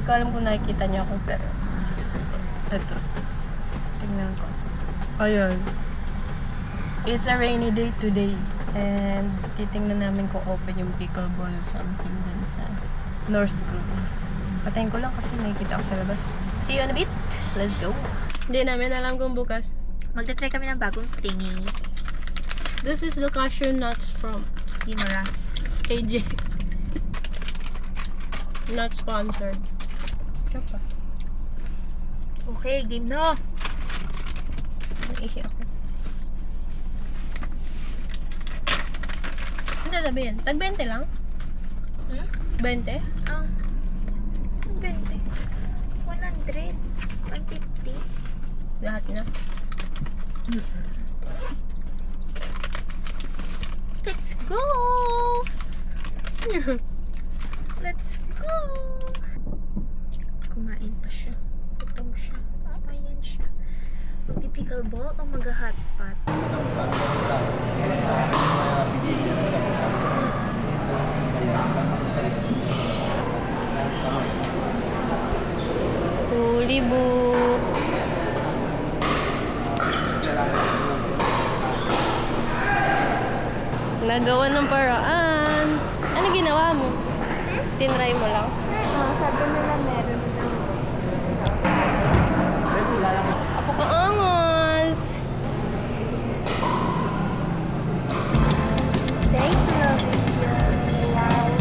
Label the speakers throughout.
Speaker 1: ko alam kung nakikita niyo ako, pero excuse me po. Ito. Tingnan ko. Ayun. It's a rainy day today. And titingnan namin kung open yung pickleball something dun sa North Grove. Patayin ko lang kasi nakikita ko sa labas. See you in a bit. Let's go. Hindi namin alam kung bukas.
Speaker 2: Magta-try kami ng bagong thingy.
Speaker 1: This is the cashew nuts from
Speaker 2: Dimaras.
Speaker 1: AJ. Not sponsored. Ito pa.
Speaker 2: Okay, game na.
Speaker 1: Naihi ako. Ano sasabihin? Tag 20 lang?
Speaker 2: Hmm?
Speaker 1: 20?
Speaker 2: Ah. 20. 100. 150.
Speaker 1: Lahat na.
Speaker 2: Let's go! Let's go! Kumain pa siya. Gutom siya. Ayan siya. Pipickleball o mag-hotpot?
Speaker 1: Fully booked. Nagawa ng paraan. Ano ginawa mo? Tinry mo lang?
Speaker 2: Sabi nila meron na.
Speaker 1: Apo ka angos!
Speaker 2: Thanks, love you. Wow.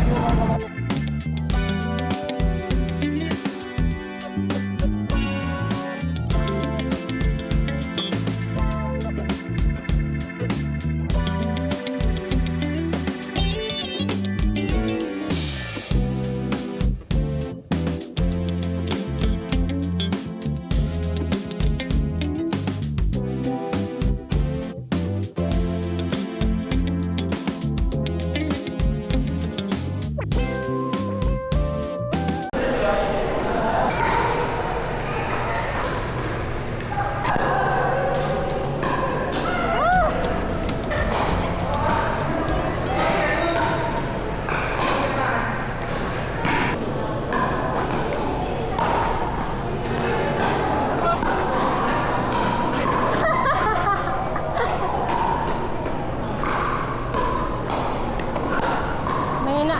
Speaker 1: Mahina.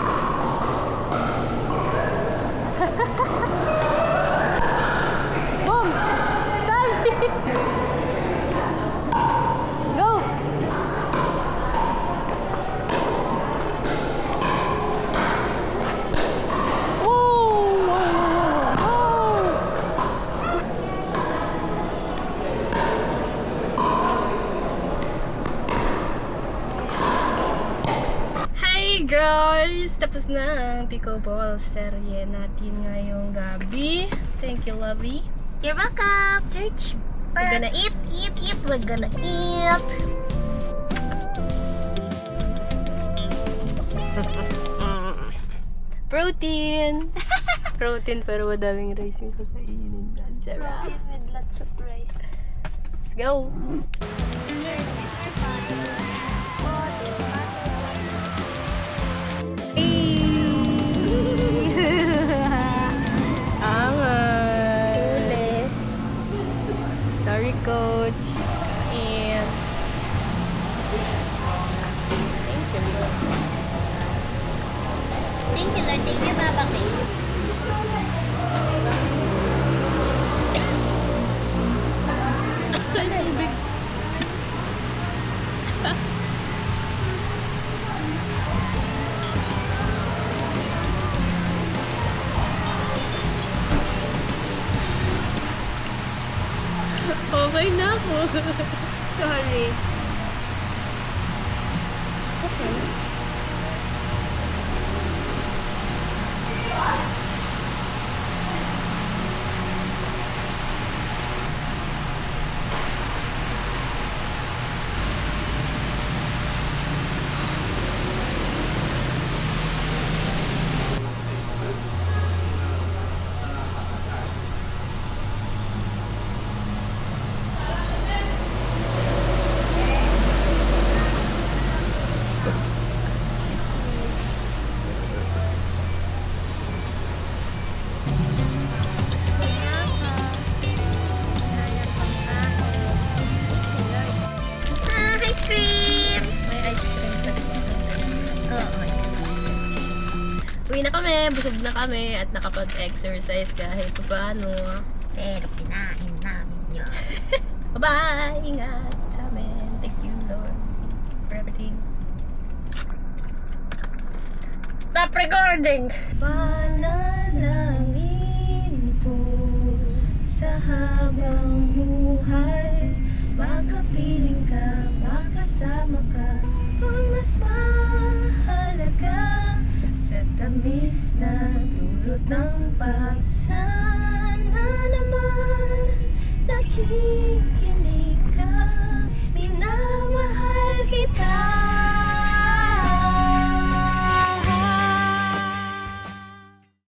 Speaker 1: Boom! Sorry! Go! Woo! Hi guys! Tapos na ang pickleball serye natin ngayong gabi. Thank you, Lovey.
Speaker 2: You're welcome. Search. We're gonna eat. We're gonna eat.
Speaker 1: Protein! Protein pero madaming rice yung kakainin. Ang sarap.
Speaker 2: With lots of rice.
Speaker 1: Let's go! Angat! Sorry, coach. And thank you, Lord.
Speaker 2: Thank you, Lord. Thank you, Baba Kay.
Speaker 1: Okay na ako.
Speaker 2: Sorry.
Speaker 1: Okay. busog na kami at nakapag-exercise kahit paano.
Speaker 2: Pero kinain namin yun.
Speaker 1: Bye-bye! Ingat sa amin. Thank you, Lord, for everything. Stop recording! Panalangin ko sa habang buhay, makapiling ka, makasama ka, kung mas mahalaga sa tamis na dulot ng pagsana naman nakikita.